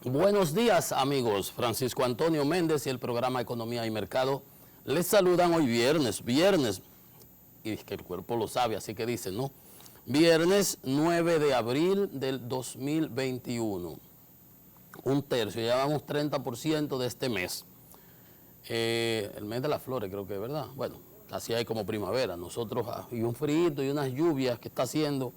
Buenos días, amigos. Francisco Antonio Méndez y el programa Economía y Mercado les saludan hoy viernes, y es que el cuerpo lo sabe, así que dicen, ¿no? Viernes 9 de abril del 2021. Un tercio, ya vamos 30% de este mes. El mes de las flores creo que es, ¿verdad? Bueno, así hay como primavera. Nosotros, y un frío y unas lluvias que está haciendo,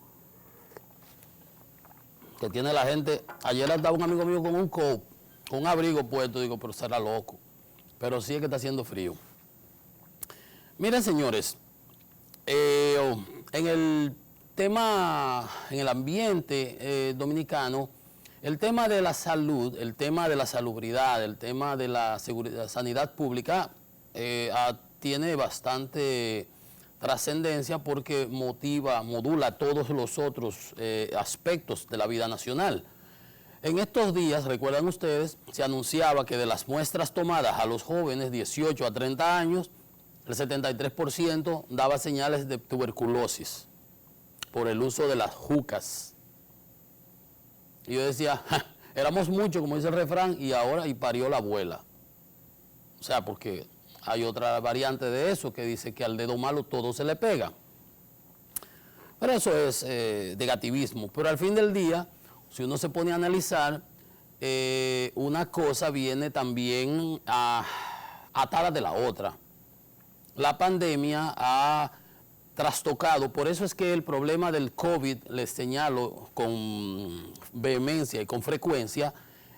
que tiene la gente. Ayer andaba un amigo mío con un coat, con un abrigo puesto, digo, pero será loco. Pero sí es que está haciendo frío. Miren, señores, en el tema, en el ambiente dominicano, el tema de la salud, el tema de la salubridad, el tema de la seguridad, sanidad pública, tiene bastante trascendencia porque modula todos los otros aspectos de la vida nacional. En estos días, recuerdan ustedes, se anunciaba que de las muestras tomadas a los jóvenes 18 a 30 años, el 73% daba señales de tuberculosis por el uso de las jucas. Y yo decía, éramos muchos, como dice el refrán, y parió la abuela. O sea, porque hay otra variante de eso que dice que al dedo malo todo se le pega. Pero eso es negativismo. Pero al fin del día, si uno se pone a analizar, una cosa viene también atada de la otra. La pandemia ha trastocado, por eso es que el problema del COVID, les señalo con vehemencia y con frecuencia,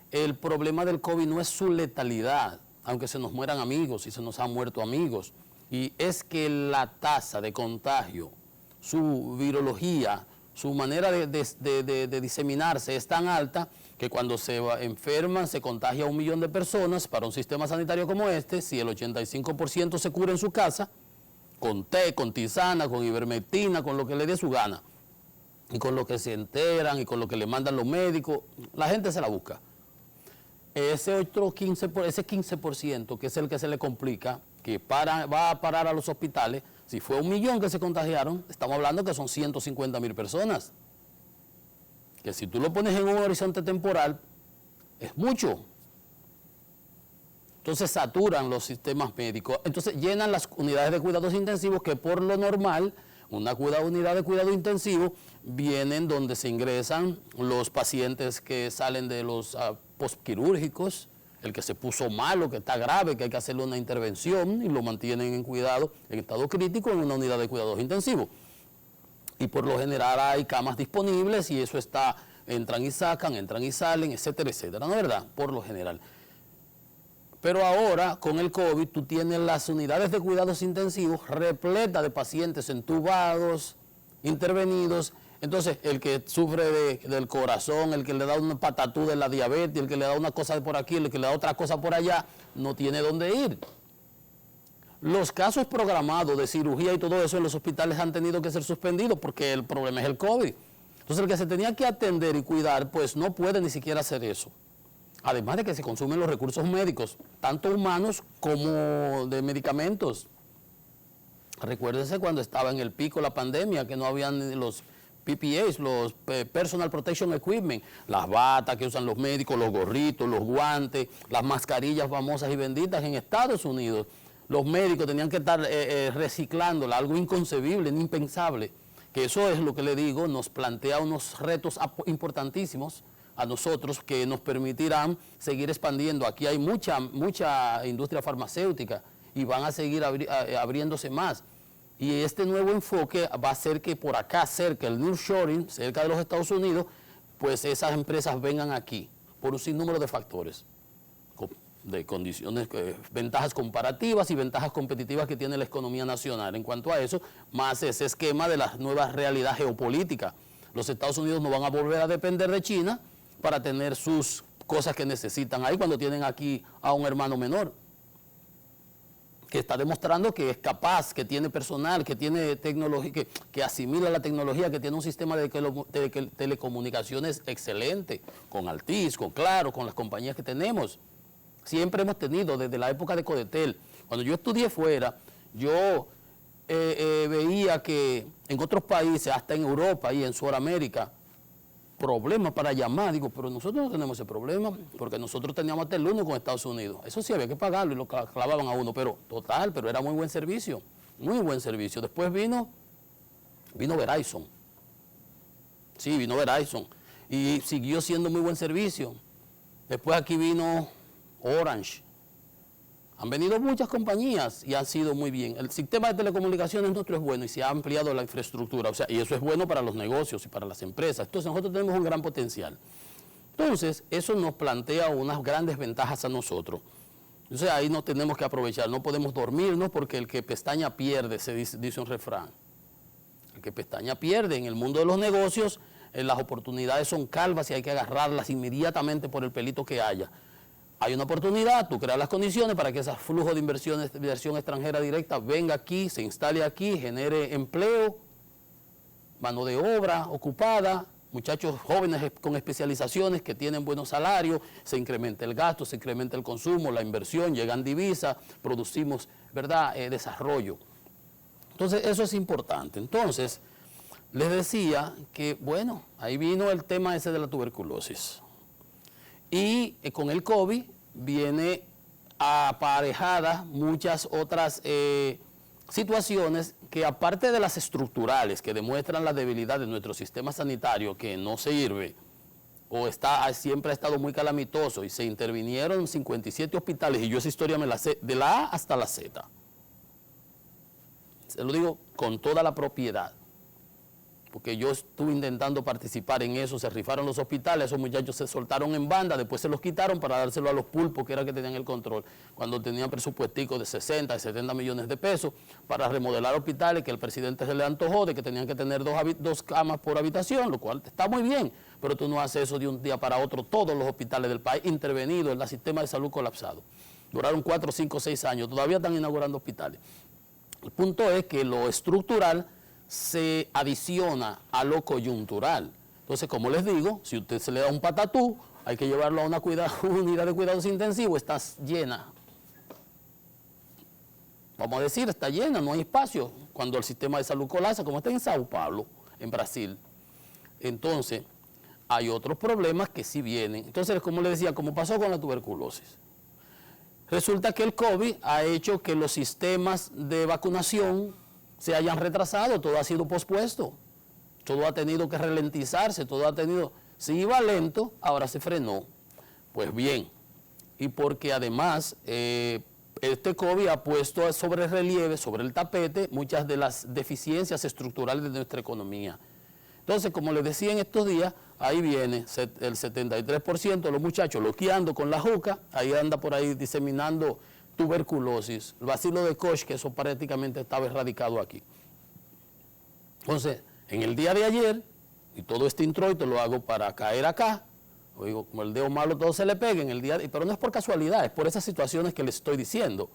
el problema del COVID no es su letalidad, aunque se nos mueran amigos y se nos han muerto amigos, y es que la tasa de contagio, su virología, su manera de diseminarse es tan alta que cuando se enferman se contagia a 1 millón de personas. Para un sistema sanitario como este, si el 85% se cura en su casa, con té, con tisana, con ivermectina, con lo que le dé su gana, y con lo que se enteran y con lo que le mandan los médicos, la gente se la busca. Ese otro 15%, que es el que se le complica, que va a parar a los hospitales, si fue 1 millón que se contagiaron, estamos hablando que son 150.000 personas. Que si tú lo pones en un horizonte temporal, es mucho. Entonces saturan los sistemas médicos, entonces llenan las unidades de cuidados intensivos, que por lo normal, una unidad de cuidado intensivo, vienen donde se ingresan los pacientes que salen de los postquirúrgicos, el que se puso malo, que está grave, que hay que hacerle una intervención y lo mantienen en cuidado, en estado crítico, en una unidad de cuidados intensivos. Y por lo general hay camas disponibles y eso está, entran y sacan, entran y salen, etcétera, etcétera, ¿no es verdad? Por lo general. Pero ahora, con el COVID, tú tienes las unidades de cuidados intensivos repletas de pacientes entubados, intervenidos. Entonces, el que sufre del corazón, el que le da una patatú de la diabetes, el que le da una cosa por aquí, el que le da otra cosa por allá, no tiene dónde ir. Los casos programados de cirugía y todo eso en los hospitales han tenido que ser suspendidos porque el problema es el COVID. Entonces, el que se tenía que atender y cuidar, pues no puede ni siquiera hacer eso. Además de que se consumen los recursos médicos, tanto humanos como de medicamentos. Recuérdense cuando estaba en el pico la pandemia, que no habían los PPAs, los Personal Protection Equipment, las batas que usan los médicos, los gorritos, los guantes, las mascarillas famosas y benditas en Estados Unidos. Los médicos tenían que estar reciclándola, algo inconcebible, impensable. Que eso es lo que le digo, nos plantea unos retos importantísimos a nosotros que nos permitirán seguir expandiendo. Aquí hay mucha industria farmacéutica y van a seguir abriéndose más. Y este nuevo enfoque va a hacer que por acá, cerca, el nearshoring, cerca de los Estados Unidos, pues esas empresas vengan aquí por un sinnúmero de factores, de condiciones, ventajas comparativas y ventajas competitivas que tiene la economía nacional. En cuanto a eso, más ese esquema de la nueva realidad geopolítica. Los Estados Unidos no van a volver a depender de China para tener sus cosas que necesitan ahí cuando tienen aquí a un hermano menor, que está demostrando que es capaz, que tiene personal, que tiene tecnología, que asimila la tecnología, que tiene un sistema de telecomunicaciones excelente, con Altiz, con Claro, con las compañías que tenemos. Siempre hemos tenido, desde la época de Codetel. Cuando yo estudié fuera, yo veía que en otros países, hasta en Europa y en Sudamérica, problemas para llamar. Digo, pero nosotros no tenemos ese problema, porque nosotros teníamos hasta el lunes con Estados Unidos. Eso sí, había que pagarlo y lo clavaban a uno, pero total, pero era muy buen servicio, muy buen servicio. Después vino Verizon. Sí, vino Verizon y siguió siendo muy buen servicio. Después aquí vino Orange. Han venido muchas compañías y han sido muy bien. El sistema de telecomunicaciones nuestro es bueno y se ha ampliado la infraestructura, o sea, y eso es bueno para los negocios y para las empresas. Entonces nosotros tenemos un gran potencial. Entonces eso nos plantea unas grandes ventajas a nosotros. Entonces ahí nos tenemos que aprovechar, no podemos dormirnos porque el que pestaña pierde, se dice un refrán. El que pestaña pierde. En el mundo de los negocios las oportunidades son calvas y hay que agarrarlas inmediatamente por el pelito que haya. Hay una oportunidad, tú creas las condiciones para que ese flujo de inversión extranjera directa venga aquí, se instale aquí, genere empleo, mano de obra ocupada, muchachos jóvenes con especializaciones que tienen buenos salarios, se incrementa el gasto, se incrementa el consumo, la inversión, llegan divisas, producimos, ¿verdad?, desarrollo. Entonces, eso es importante. Entonces, les decía que, bueno, ahí vino el tema ese de la tuberculosis. Y con el COVID viene aparejadas muchas otras situaciones que, aparte de las estructurales que demuestran la debilidad de nuestro sistema sanitario, que no sirve o siempre ha estado muy calamitoso, y se intervinieron 57 hospitales, y yo esa historia me la sé de la A hasta la Z. Se lo digo con toda la propiedad, porque yo estuve intentando participar en eso, se rifaron los hospitales, esos muchachos se soltaron en banda, después se los quitaron para dárselo a los pulpos, que era que tenían el control, cuando tenían presupuesticos de 60 y 70 millones de pesos para remodelar hospitales, que el presidente se le antojó de que tenían que tener dos camas por habitación, lo cual está muy bien, pero tú no haces eso de un día para otro, todos los hospitales del país intervenidos, el sistema de salud colapsado. Duraron 4, 5, 6 años, todavía están inaugurando hospitales. El punto es que lo estructural se adiciona a lo coyuntural. Entonces, como les digo, si usted se le da un patatú, hay que llevarlo a una unidad de cuidados intensivos, está llena. Vamos a decir, está llena, no hay espacio. Cuando el sistema de salud colapsa, como está en Sao Paulo, en Brasil. Entonces, hay otros problemas que sí vienen. Entonces, como les decía, como pasó con la tuberculosis. Resulta que el COVID ha hecho que los sistemas de vacunación se hayan retrasado, todo ha sido pospuesto, todo ha tenido que ralentizarse, si iba lento, ahora se frenó. Pues bien, y porque además este COVID ha puesto sobre relieve, sobre el tapete, muchas de las deficiencias estructurales de nuestra economía. Entonces, como les decía en estos días, ahí viene el 73% de los muchachos loqueando con la juca, ahí anda por ahí diseminando tuberculosis, el bacilo de Koch, que eso prácticamente estaba erradicado aquí. Entonces, en el día de ayer, y todo este introito lo hago para caer acá, oigo, como el dedo malo todo se le pega en el día, pero no es por casualidad, es por esas situaciones que les estoy diciendo.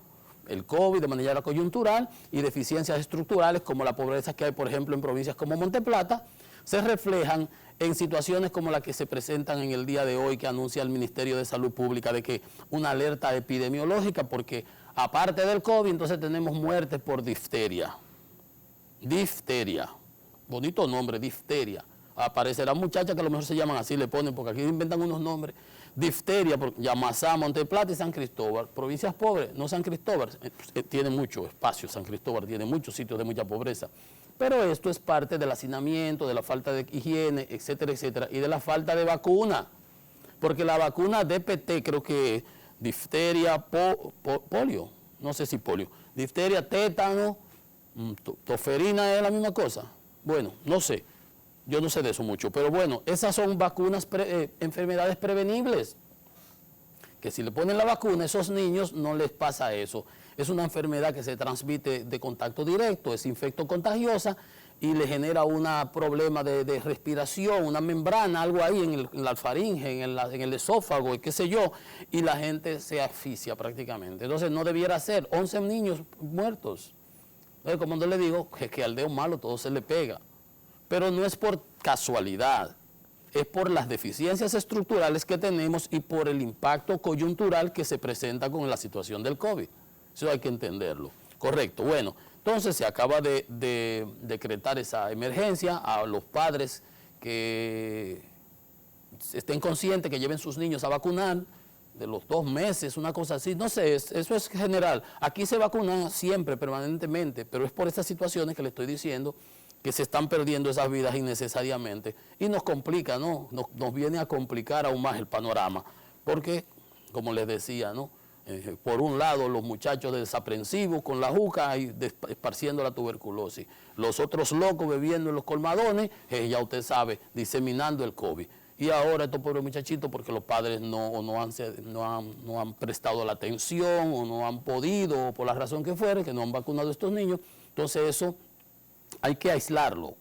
El COVID de manera coyuntural y deficiencias estructurales como la pobreza que hay, por ejemplo, en provincias como Monteplata, se reflejan en situaciones como la que se presentan en el día de hoy, que anuncia el Ministerio de Salud Pública de que una alerta epidemiológica, porque aparte del COVID, entonces tenemos muertes por difteria. Difteria, bonito nombre, difteria. Aparecerán muchachas que a lo mejor se llaman así, le ponen, porque aquí inventan unos nombres. Difteria, Yamasá, Monteplata y San Cristóbal. Provincias pobres, no San Cristóbal, tiene mucho espacio, San Cristóbal tiene muchos sitios de mucha pobreza. Pero esto es parte del hacinamiento, de la falta de higiene, etcétera, etcétera, y de la falta de vacuna. Porque la vacuna DPT, creo que difteria, polio, no sé si polio, difteria, tétano, toferina es la misma cosa. Bueno, no sé, yo no sé de eso mucho, pero bueno, esas son vacunas, enfermedades prevenibles, que si le ponen la vacuna a esos niños no les pasa eso. Es una enfermedad que se transmite de contacto directo, es infectocontagiosa y le genera un problema de respiración, una membrana, algo ahí en la faringe, en el esófago, y qué sé yo, y la gente se asfixia prácticamente. Entonces no debiera ser 11 niños muertos. Entonces, como yo le digo, que al dedo malo todo se le pega. Pero no es por casualidad, es por las deficiencias estructurales que tenemos y por el impacto coyuntural que se presenta con la situación del COVID. Eso hay que entenderlo. Correcto. Bueno, entonces se acaba de decretar esa emergencia a los padres que estén conscientes que lleven sus niños a vacunar, de los 2 meses, una cosa así, no sé, eso es general. Aquí se vacunan siempre, permanentemente, pero es por estas situaciones que le estoy diciendo que se están perdiendo esas vidas innecesariamente y nos complica, ¿no? Nos viene a complicar aún más el panorama, porque, como les decía, ¿no? Por un lado, los muchachos desaprensivos con la juca y esparciendo la tuberculosis. Los otros locos bebiendo en los colmadones, ya usted sabe, diseminando el COVID. Y ahora estos pobres muchachitos, porque los padres no han prestado la atención o no han podido, o por la razón que fuere, que no han vacunado a estos niños, entonces eso hay que aislarlo.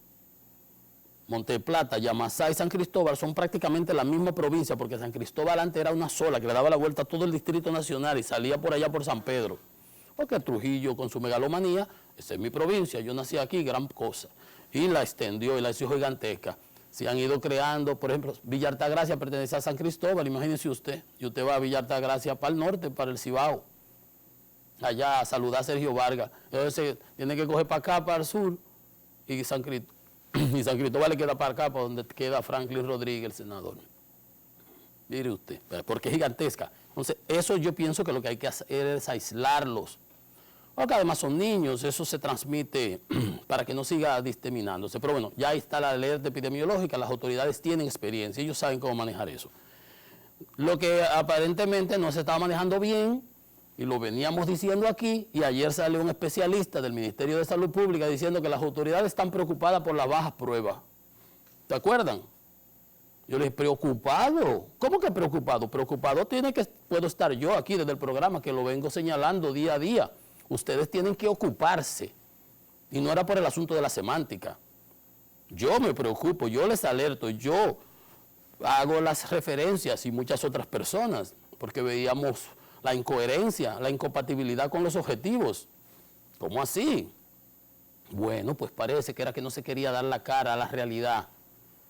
Monteplata, Yamasá y San Cristóbal son prácticamente la misma provincia, porque San Cristóbal antes era una sola, que le daba la vuelta a todo el Distrito Nacional y salía por allá por San Pedro. Porque Trujillo, con su megalomanía, esa es mi provincia, yo nací aquí, gran cosa. Y la extendió y la hizo gigantesca. Se han ido creando, por ejemplo, Villa Altagracia pertenece a San Cristóbal, imagínese usted, y usted va a Villa Altagracia para el norte, para el Cibao, allá a saludar a Sergio Vargas. Entonces tiene que coger para acá, para el sur, y San Cristóbal le queda para acá, para donde queda Franklin Rodríguez, el senador. Mire usted, porque es gigantesca. Entonces, eso yo pienso que lo que hay que hacer es aislarlos. Porque además son niños, eso se transmite para que no siga diseminándose. Pero bueno, ya está la alerta epidemiológica, las autoridades tienen experiencia, ellos saben cómo manejar eso. Lo que aparentemente no se estaba manejando bien, y lo veníamos diciendo aquí, y ayer salió un especialista del Ministerio de Salud Pública diciendo que las autoridades están preocupadas por las bajas pruebas. ¿Se acuerdan? Yo les dije, ¿preocupado? ¿Cómo que preocupado? Preocupado puedo estar yo aquí desde el programa, que lo vengo señalando día a día. Ustedes tienen que ocuparse, y no era por el asunto de la semántica. Yo me preocupo, yo les alerto, yo hago las referencias y muchas otras personas, porque veíamos la incoherencia, la incompatibilidad con los objetivos. ¿Cómo así? Bueno, pues parece que era que no se quería dar la cara a la realidad.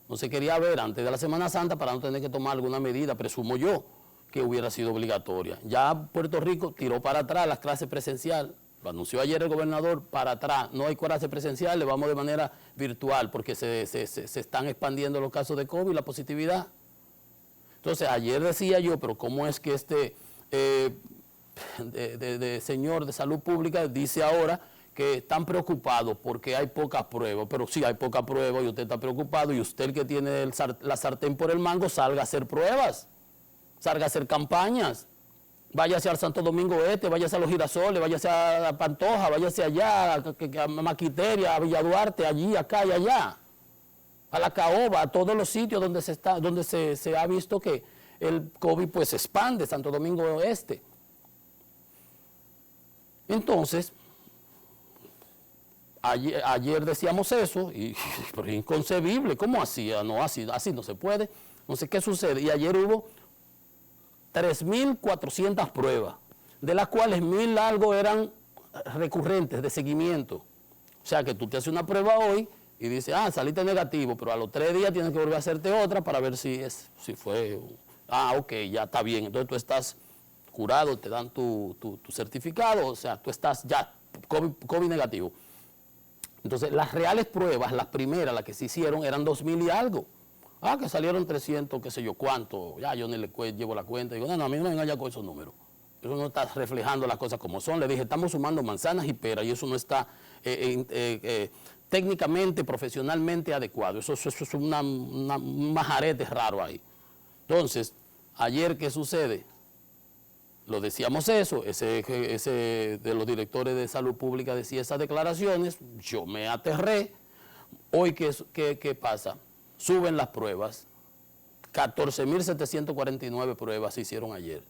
No se quería ver antes de la Semana Santa para no tener que tomar alguna medida, presumo yo, que hubiera sido obligatoria. Ya Puerto Rico tiró para atrás las clases presenciales, lo anunció ayer el gobernador, para atrás, no hay clases presenciales, vamos de manera virtual, porque se están expandiendo los casos de COVID, la positividad. Entonces, ayer decía yo, pero ¿cómo es que este señor de salud pública dice ahora que están preocupados porque hay pocas pruebas? Pero sí hay pocas pruebas y usted está preocupado, y usted, el que tiene la sartén por el mango, salga a hacer pruebas. Salga a hacer campañas, váyase al Santo Domingo Este, váyase a Los Girasoles, váyase a Pantoja, váyase allá, a Maquiteria, a Villa Duarte, allí, acá y allá, a La Caoba, a todos los sitios donde se ha visto que el COVID pues se expande, Santo Domingo Oeste. Entonces, ayer decíamos eso, pero es inconcebible, ¿cómo así? No, así no se puede, no sé qué sucede, y ayer hubo 3.400 pruebas, de las cuales 1.000 algo eran recurrentes, de seguimiento. O sea que tú te haces una prueba hoy y dices, saliste negativo, pero a los 3 días tienes que volver a hacerte otra para ver si fue, ok, ya está bien. Entonces tú estás curado, te dan tu certificado, o sea, tú estás ya COVID negativo. Entonces las reales pruebas, las primeras, las que se hicieron, eran 2.000 y algo. Que salieron 300, qué sé yo cuánto, ya yo ni le llevo la cuenta. Digo, no, a mí no me venga ya con esos números. Eso no está reflejando las cosas como son. Le dije, estamos sumando manzanas y peras y eso no está técnicamente, profesionalmente adecuado. Eso es un majarete raro ahí. Entonces, ayer, ¿qué sucede? Lo decíamos eso, ese de los directores de salud pública decía esas declaraciones, yo me aterré. Hoy, ¿qué pasa? Suben las pruebas, 14.749 pruebas se hicieron ayer.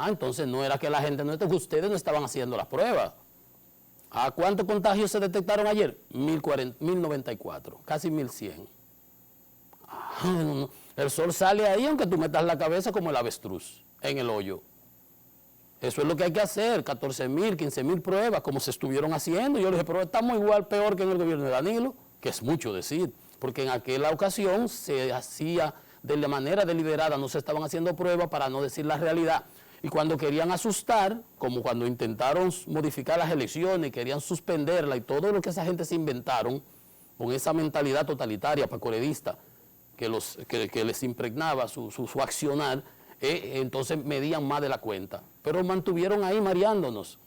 Entonces no era que la gente que ustedes no estaban haciendo las pruebas. ¿Cuántos contagios se detectaron ayer? 1.094, casi 1.100. No. El sol sale ahí aunque tú metas la cabeza como el avestruz en el hoyo. Eso es lo que hay que hacer, 14.000, 15.000 pruebas, como se estuvieron haciendo. Yo le dije, pero estamos igual, peor que en el gobierno de Danilo, que es mucho decir. Porque en aquella ocasión se hacía de la manera deliberada, no se estaban haciendo pruebas para no decir la realidad. Y cuando querían asustar, como cuando intentaron modificar las elecciones, querían suspenderla y todo lo que esa gente se inventaron, con esa mentalidad totalitaria, pacoredista, que les impregnaba su accionar, entonces medían más de la cuenta. Pero mantuvieron ahí mareándonos,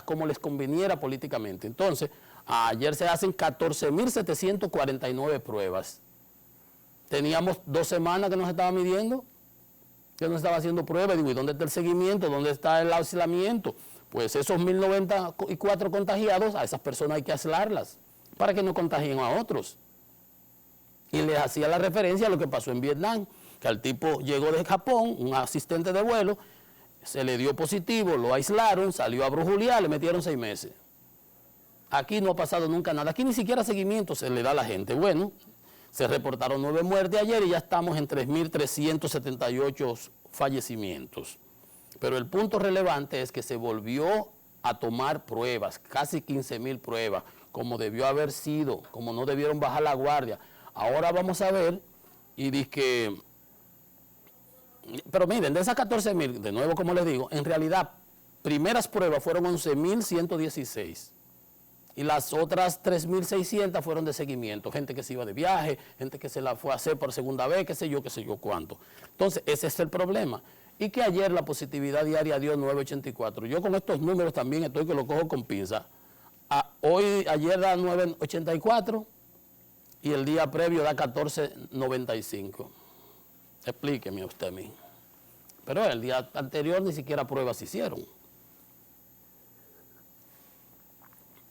como les conveniera políticamente. Entonces, ayer se hacen 14.749 pruebas. Teníamos 2 semanas que nos estaba midiendo, que nos estaba haciendo pruebas. Digo, ¿y dónde está el seguimiento? ¿Dónde está el aislamiento? Pues esos 1.094 contagiados, a esas personas hay que aislarlas para que no contagien a otros. Y les hacía la referencia a lo que pasó en Vietnam, que al tipo llegó de Japón, un asistente de vuelo, se le dio positivo, lo aislaron, salió a brujulear, le metieron 6 meses. Aquí no ha pasado nunca nada, aquí ni siquiera seguimiento se le da a la gente. Bueno, se reportaron 9 muertes ayer y ya estamos en 3.378 fallecimientos. Pero el punto relevante es que se volvió a tomar pruebas, casi 15.000 pruebas, como debió haber sido, como no debieron bajar la guardia. Ahora vamos a ver, y dice que, pero miren, de esas 14.000, de nuevo como les digo, en realidad, primeras pruebas fueron 11.116. Y las otras 3.600 fueron de seguimiento, gente que se iba de viaje, gente que se la fue a hacer por segunda vez, qué sé yo cuánto. Entonces, ese es el problema. Y que ayer la positividad diaria dio 9.84. Yo con estos números también estoy que lo cojo con pinza. Ayer da 9.84 y el día previo da 14.95. Explíqueme usted a mí. Pero el día anterior ni siquiera pruebas se hicieron.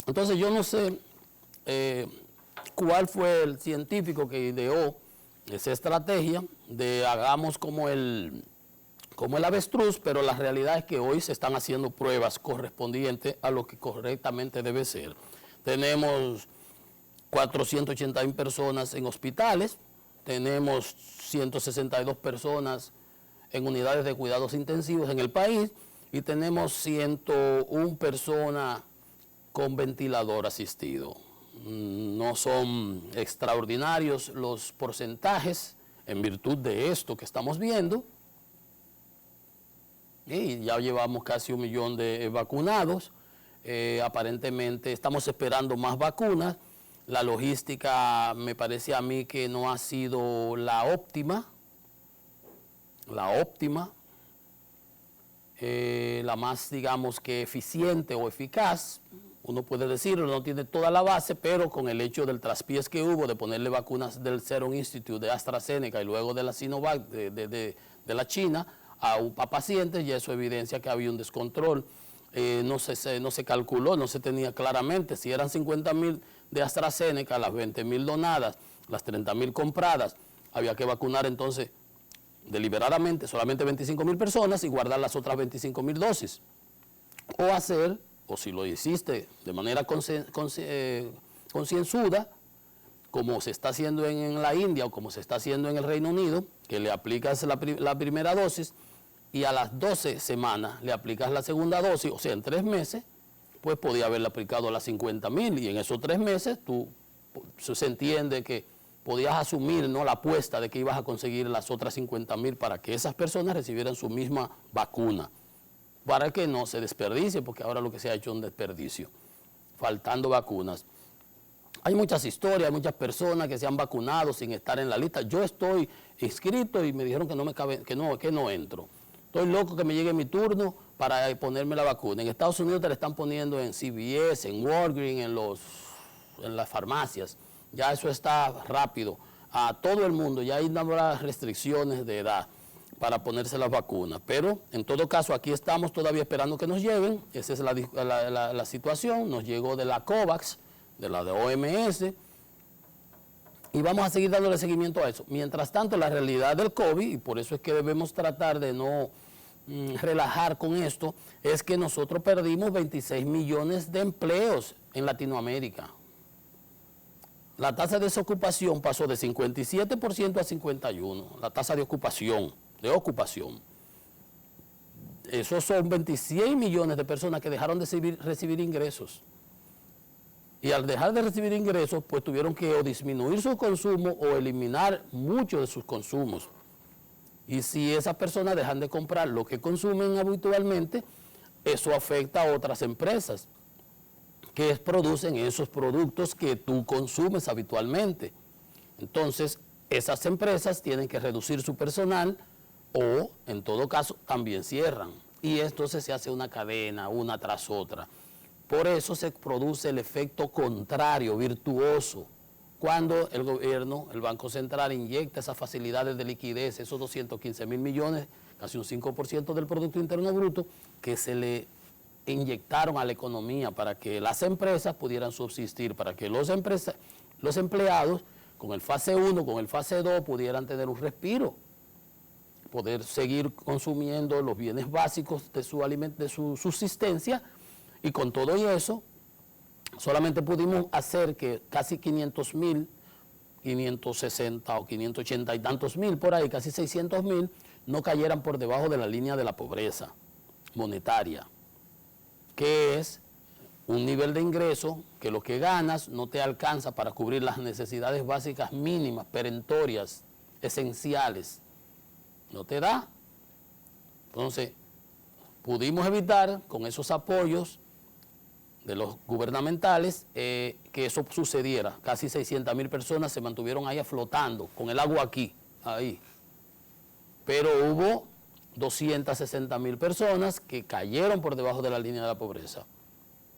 Entonces yo no sé cuál fue el científico que ideó esa estrategia de hagamos como el avestruz, pero la realidad es que hoy se están haciendo pruebas correspondientes a lo que correctamente debe ser. Tenemos 481 personas en hospitales, tenemos 162 personas en unidades de cuidados intensivos en el país y tenemos 101 personas con ventilador asistido. No son extraordinarios los porcentajes en virtud de esto que estamos viendo. Y ya llevamos casi 1 millón de vacunados. Aparentemente estamos esperando más vacunas. La logística me parece a mí que no ha sido la óptima. La más, digamos, que eficiente o eficaz. Uno puede decirlo, no tiene toda la base, pero con el hecho del traspiés que hubo de ponerle vacunas del Serum Institute de AstraZeneca y luego de la Sinovac de la China a pacientes, y eso evidencia que había un descontrol. No se calculó, no se tenía claramente si eran 50.000 de AstraZeneca, las 20.000 donadas, las 30.000 compradas, había que vacunar entonces deliberadamente solamente 25.000 personas y guardar las otras 25.000 dosis. O si lo hiciste de manera concienzuda, como se está haciendo en la India o como se está haciendo en el Reino Unido, que le aplicas la primera dosis y a las 12 semanas le aplicas la segunda dosis, o sea, en 3 meses, pues podía haberle aplicado las 50.000 y en esos 3 meses se entiende que podías asumir, ¿no?, la apuesta de que ibas a conseguir las otras 50.000 para que esas personas recibieran su misma vacuna, para que no se desperdicie, porque ahora lo que se ha hecho es un desperdicio, faltando vacunas. Hay muchas historias, muchas personas que se han vacunado sin estar en la lista. Yo estoy inscrito y me dijeron que no me cabe, que no entro. Estoy loco que me llegue mi turno para ponerme la vacuna. En Estados Unidos te la están poniendo en CVS, en Walgreens, en las farmacias. Ya eso está rápido. A todo el mundo, ya hay unas restricciones de edad para ponerse las vacunas. Pero, en todo caso, aquí estamos todavía esperando que nos lleguen. Esa es la situación. Nos llegó de la COVAX, de la de OMS, y vamos a seguir dándole seguimiento a eso. Mientras tanto, la realidad del COVID, y por eso es que debemos tratar de no relajar con esto, es que nosotros perdimos 26 millones de empleos en Latinoamérica. La tasa de desocupación pasó de 57% a 51%, la tasa de ocupación. Esos son 26 millones de personas que dejaron de recibir ingresos. Y al dejar de recibir ingresos, pues tuvieron que o disminuir su consumo o eliminar muchos de sus consumos. Y si esas personas dejan de comprar lo que consumen habitualmente, eso afecta a otras empresas que producen esos productos que tú consumes habitualmente. Entonces, esas empresas tienen que reducir su personal o, en todo caso, también cierran. Y entonces se hace una cadena, una tras otra. Por eso se produce el efecto contrario, virtuoso, cuando el gobierno, el Banco Central, inyecta esas facilidades de liquidez, esos 215.000 millones, casi un 5% del Producto Interno Bruto, que se le inyectaron a la economía para que las empresas pudieran subsistir, para que los empleados, con el fase 1, con el fase 2, pudieran tener un respiro, poder seguir consumiendo los bienes básicos de su subsistencia, y con todo y eso, solamente pudimos hacer que casi 500.000, 560 o 580 y tantos mil por ahí, casi 600.000, no cayeran por debajo de la línea de la pobreza monetaria, que es un nivel de ingreso que lo que ganas no te alcanza para cubrir las necesidades básicas mínimas, perentorias, esenciales. No te da. Entonces, pudimos evitar con esos apoyos de los gubernamentales que eso sucediera. Casi 600.000 personas se mantuvieron ahí flotando, con el agua aquí, ahí. Pero hubo 260.000 personas que cayeron por debajo de la línea de la pobreza,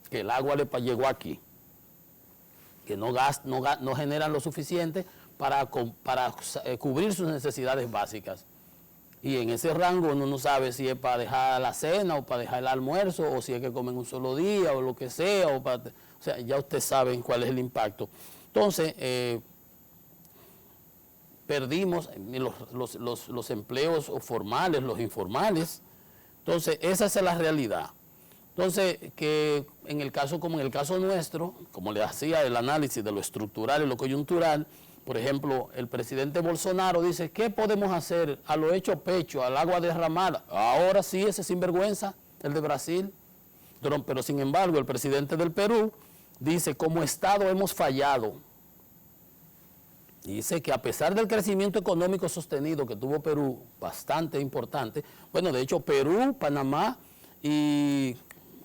que el agua le llegó aquí, que no generan lo suficiente para cubrir sus necesidades básicas. Y en ese rango uno no sabe si es para dejar la cena o para dejar el almuerzo, o si es que comen un solo día o lo que sea, o sea, ya ustedes saben cuál es el impacto. Entonces, perdimos los empleos formales, los informales. Entonces, esa es la realidad. Entonces, que en el caso, como en el caso nuestro, como le hacía el análisis de lo estructural y lo coyuntural, por ejemplo, el presidente Bolsonaro dice, ¿qué podemos hacer a lo hecho pecho, al agua derramada? Ahora sí, ese sinvergüenza, el de Brasil. Pero sin embargo, el presidente del Perú dice, como Estado hemos fallado. Dice que a pesar del crecimiento económico sostenido que tuvo Perú, bastante importante, bueno, de hecho, Perú, Panamá y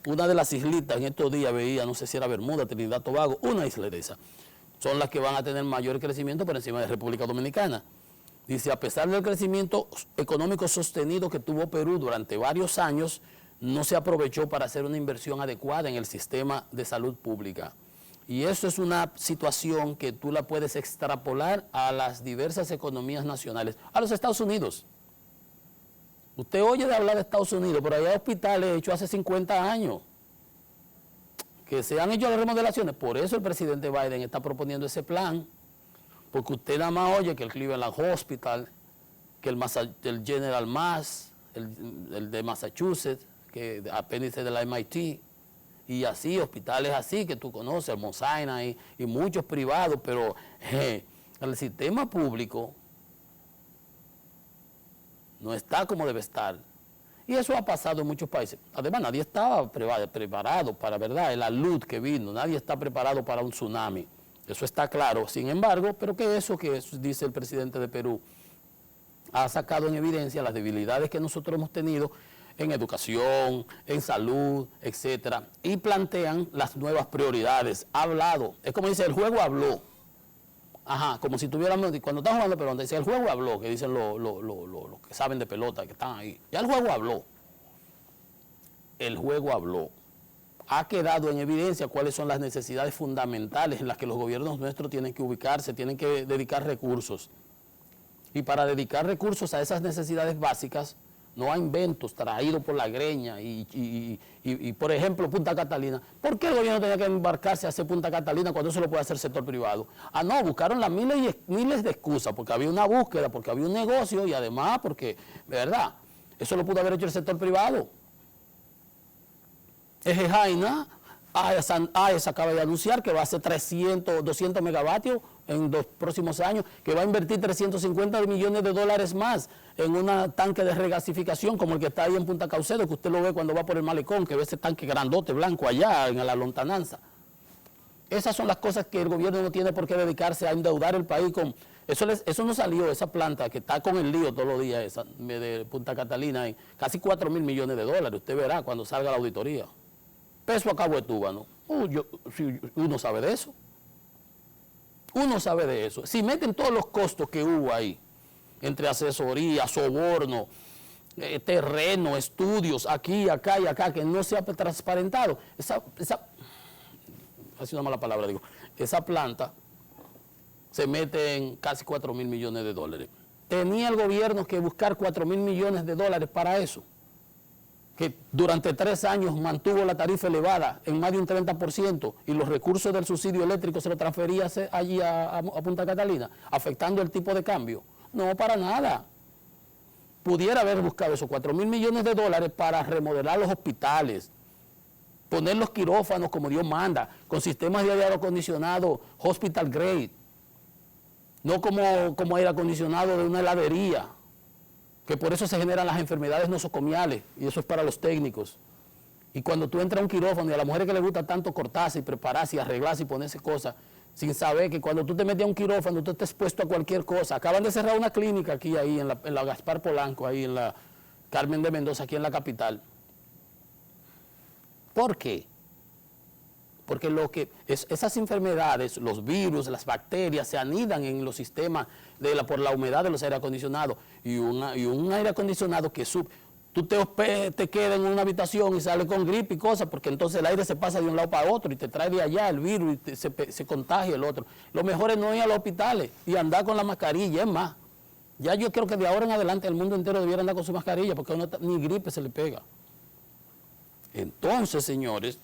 una de las islitas, en estos días veía, no sé si era Bermuda, Trinidad, Tobago, una isla de esa, son las que van a tener mayor crecimiento por encima de República Dominicana. Dice, a pesar del crecimiento económico sostenido que tuvo Perú durante varios años, no se aprovechó para hacer una inversión adecuada en el sistema de salud pública. Y eso es una situación que tú la puedes extrapolar a las diversas economías nacionales, a los Estados Unidos. Usted oye de hablar de Estados Unidos, pero allá hay hospitales hechos hace 50 años, que se han hecho las remodelaciones. Por eso el presidente Biden está proponiendo ese plan, porque usted nada más oye que el Cleveland Hospital, que el General Mass, el de Massachusetts, que apéndice de la MIT, y así, hospitales así que tú conoces, el Mount Sinai y muchos privados, pero el sistema público no está como debe estar. Y eso ha pasado en muchos países. Además, nadie estaba preparado para, ¿verdad?, la luz que vino. Nadie está preparado para un tsunami. Eso está claro. Sin embargo, pero que eso que dice el presidente de Perú ha sacado en evidencia las debilidades que nosotros hemos tenido en educación, en salud, etcétera, y plantean las nuevas prioridades. Ha hablado. Es como dice, el juego habló. Ajá, como si tuviéramos, cuando están jugando pelota, dice, el juego habló, que dicen los que saben de pelota, que están ahí. Ya el juego habló. El juego habló. Ha quedado en evidencia cuáles son las necesidades fundamentales en las que los gobiernos nuestros tienen que ubicarse, tienen que dedicar recursos. Y para dedicar recursos a esas necesidades básicas, no a inventos traídos por la greña y por ejemplo, Punta Catalina. ¿Por qué el gobierno tenía que embarcarse a hacer Punta Catalina cuando eso lo puede hacer el sector privado? Ah, no, buscaron las miles de excusas, porque había una búsqueda, porque había un negocio y además porque, ¿verdad? Eso lo pudo haber hecho el sector privado. Eje Jaina, AES acaba de anunciar que va a hacer 200 megavatios en los próximos años, que va a invertir 350 millones de dólares más en un tanque de regasificación como el que está ahí en Punta Caucedo, que usted lo ve cuando va por el malecón, que ve ese tanque grandote blanco allá en la lontananza. Esas son las cosas que el gobierno no tiene por qué dedicarse a endeudar el país con. Eso no salió, esa planta que está con el lío todos los días esa, de Punta Catalina, en casi 4.000 millones de dólares. Usted verá cuando salga la auditoría. Peso a cabo de Túbano. Si uno sabe de eso. Uno sabe de eso. Si meten todos los costos que hubo ahí, entre asesoría, soborno, terreno, estudios, aquí, acá y acá, que no se ha transparentado, ha sido una mala palabra, digo, esa planta se mete en casi 4.000 millones de dólares. Tenía el gobierno que buscar 4.000 millones de dólares para eso, que durante 3 años mantuvo la tarifa elevada en más de un 30% y los recursos del subsidio eléctrico se lo transfería allí a Punta Catalina, afectando el tipo de cambio. No, para nada. Pudiera haber buscado esos 4.000 millones de dólares para remodelar los hospitales, poner los quirófanos como Dios manda, con sistemas de aire acondicionado hospital grade, no como aire acondicionado de una heladería, que por eso se generan las enfermedades nosocomiales, y eso es para los técnicos. Y cuando tú entras a un quirófano y a las mujeres que les gusta tanto cortarse y prepararse y arreglarse y ponerse cosas, sin saber que cuando tú te metes a un quirófano tú estás expuesto a cualquier cosa. Acaban de cerrar una clínica aquí, ahí en la Gaspar Polanco, ahí en la Carmen de Mendoza, aquí en la capital. ¿Por qué? Porque esas enfermedades, los virus, las bacterias, se anidan en los sistemas por la humedad de los aire acondicionados. Y un aire acondicionado que tú te quedas en una habitación y sales con gripe y cosas, porque entonces el aire se pasa de un lado para otro y te trae de allá el virus y se contagia el otro. Lo mejor es no ir a los hospitales y andar con la mascarilla, es más. Ya yo creo que de ahora en adelante el mundo entero debiera andar con su mascarilla, porque ni gripe se le pega. Entonces, señores,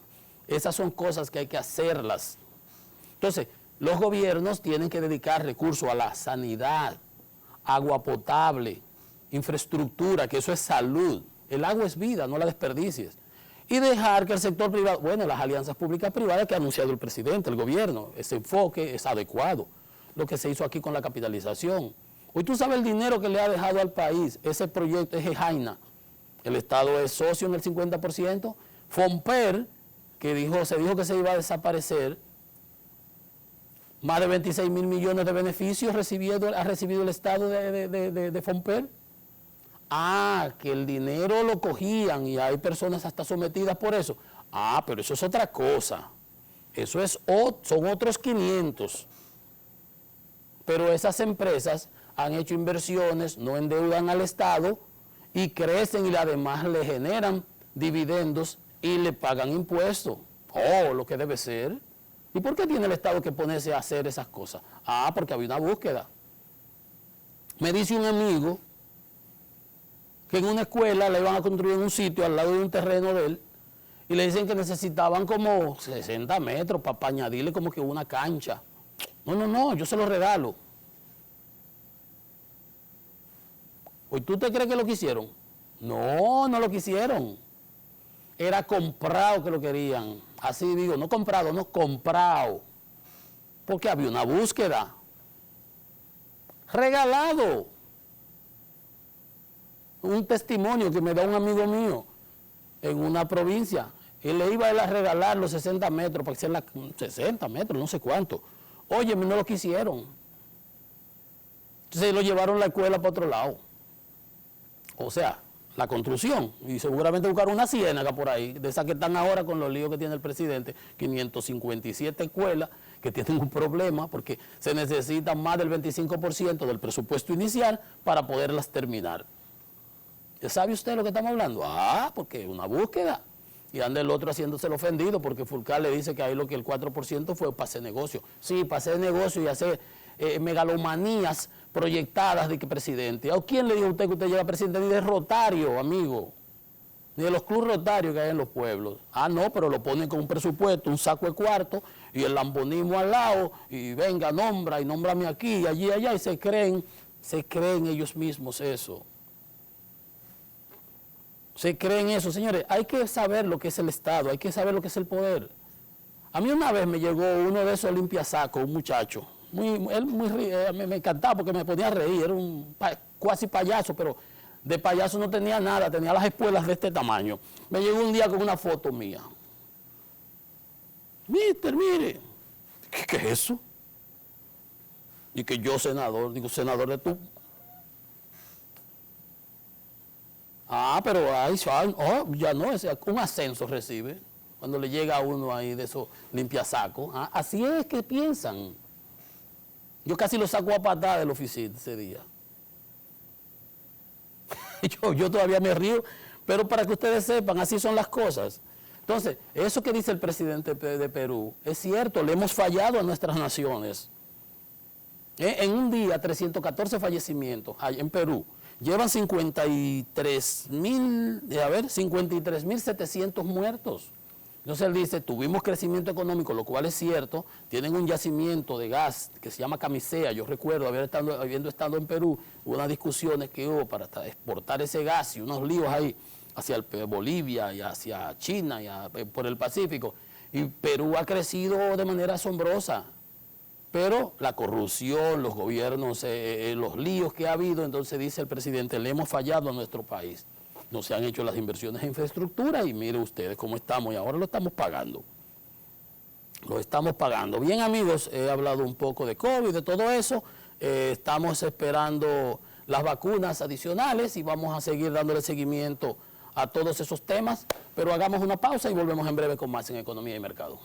esas son cosas que hay que hacerlas. Entonces, los gobiernos tienen que dedicar recursos a la sanidad, agua potable, infraestructura, que eso es salud. El agua es vida, no la desperdicies. Y dejar que el sector privado, bueno, las alianzas públicas-privadas que ha anunciado el presidente, el gobierno, ese enfoque es adecuado. Lo que se hizo aquí con la capitalización. Hoy tú sabes el dinero que le ha dejado al país ese proyecto, es Jaina. El Estado es socio en el 50%. Fomper, que se dijo que se iba a desaparecer, más de 26.000 millones de beneficios ha recibido el Estado de Fomper. Ah, que el dinero lo cogían y hay personas hasta sometidas por eso. Ah, pero eso es otra cosa. Son otros 500. Pero esas empresas han hecho inversiones, no endeudan al Estado y crecen y además le generan dividendos y le pagan impuestos. Oh, lo que debe ser. ¿Y por qué tiene el Estado que ponerse a hacer esas cosas? Ah, porque había una búsqueda. Me dice un amigo que en una escuela le iban a construir en un sitio al lado de un terreno de él y le dicen que necesitaban como 60 metros para añadirle como que una cancha. No, yo se lo regalo. ¿Y tú te crees que lo quisieron? No lo quisieron. Era comprado que lo querían. Así digo, no comprado, no comprado. Porque había una búsqueda. Regalado. Un testimonio que me da un amigo mío en una provincia. Él le iba a regalar los 60 metros, para que sean 60 metros, no sé cuánto. Oye, no lo quisieron. Entonces lo llevaron a la escuela para otro lado. O sea, la construcción. Y seguramente buscaron una ciénaga por ahí, de esas que están ahora con los líos que tiene el presidente. 557 escuelas que tienen un problema porque se necesita más del 25% del presupuesto inicial para poderlas terminar. ¿Sabe usted lo que estamos hablando? Ah, porque una búsqueda. Y anda el otro haciéndose el ofendido porque Fulcar le dice que ahí lo que el 4% fue para hacer negocio. Sí, para hacer negocio y hacer megalomanías proyectadas de que presidente. ¿A quién le dijo a usted que usted llega presidente? Ni de Rotario, amigo. Ni de los clubes Rotarios que hay en los pueblos. Ah, no, pero lo ponen con un presupuesto, un saco de cuarto y el lambonismo al lado y venga, nombra y nómbrame aquí y allí y allá y se creen ellos mismos eso. Se creen eso, señores. Hay que saber lo que es el Estado, hay que saber lo que es el poder. A mí una vez me llegó uno de esos limpiasacos, un muchacho. Me encantaba porque me ponía a reír, era un cuasi payaso, pero de payaso no tenía nada, tenía las espuelas de este tamaño. Me llegó un día con una foto mía. Mister, mire, ¿qué es eso? Y que yo senador, digo, senador de tú. Ah, pero ya no, un ascenso recibe cuando le llega a uno ahí de esos limpiasacos. Ah, así es que piensan. Yo casi lo saco a patada del oficina ese día. Yo todavía me río, pero para que ustedes sepan, así son las cosas. Entonces, eso que dice el presidente de Perú es cierto, le hemos fallado a nuestras naciones. En un día, 314 fallecimientos en Perú. Llevan 53.700 muertos. Entonces él dice, tuvimos crecimiento económico, lo cual es cierto, tienen un yacimiento de gas que se llama Camisea. Yo recuerdo habiendo estado en Perú, hubo unas discusiones que hubo para exportar ese gas y unos líos ahí hacia Bolivia y hacia China y por el Pacífico. Y Perú ha crecido de manera asombrosa. Pero la corrupción, los gobiernos, los líos que ha habido, entonces dice el presidente, le hemos fallado a nuestro país. No se han hecho las inversiones en infraestructura y mire ustedes cómo estamos y ahora lo estamos pagando. Lo estamos pagando. Bien, amigos, he hablado un poco de COVID, de todo eso. Estamos esperando las vacunas adicionales y vamos a seguir dándole seguimiento a todos esos temas, pero hagamos una pausa y volvemos en breve con más en Economía y Mercado.